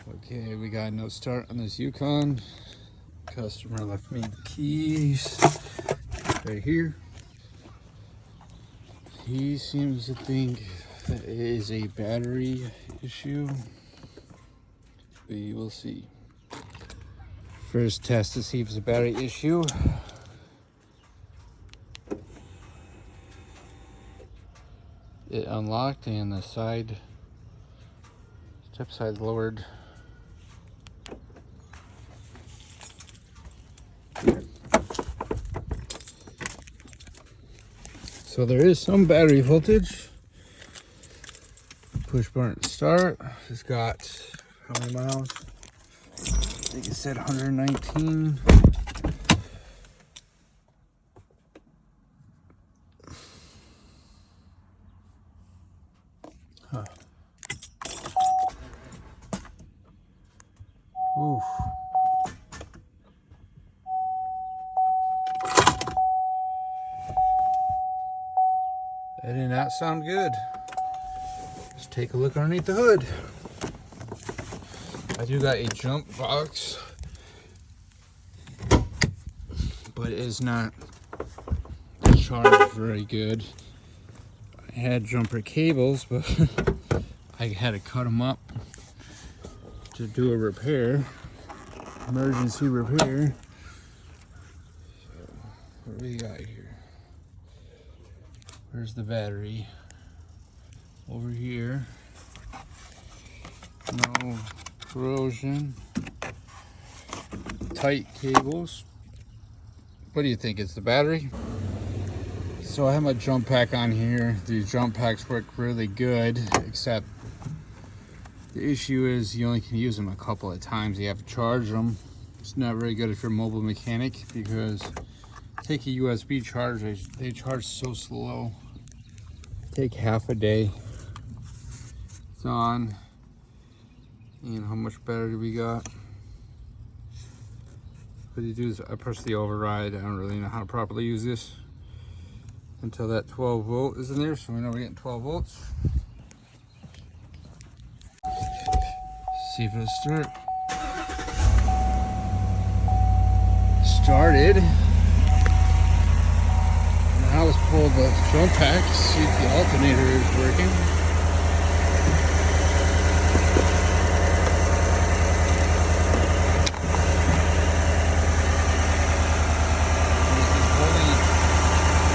Okay, we got no start on this Yukon. Customer left me the keys right here. He seems to think that it is a battery issue. We will see. First test to see if it's a battery issue. It unlocked and the step side lowered. So there is some battery voltage. Push button start. It's got how many miles? I think it said 119. Huh. Oof. That did not sound good. Let's take a look underneath the hood. I do got a jump box, but it is not charged very good. I had jumper cables, but I had to cut them up to do a repair, emergency repair. So, what do we got here? Where's the battery? Over here. No corrosion. Tight cables. What do you think? It's the battery? So I have my jump pack on here. These jump packs work really good, except the issue is you only can use them a couple of times. You have to charge them. It's not very good if you're a mobile mechanic because take a USB charge, they charge so slow. Take half a day. It's on. And how much battery we got? What you do is I press the override. I don't really know how to properly use this until that 12 volt is in there, so we know we're getting 12 volts. See if it'll start. Started. Now let's pull the jump pack, see if the alternator is working.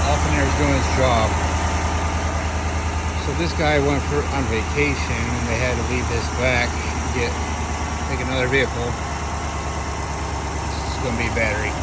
Alternator is doing its job. So this guy went on vacation and they had to leave this back and take another vehicle. It's going to be battery.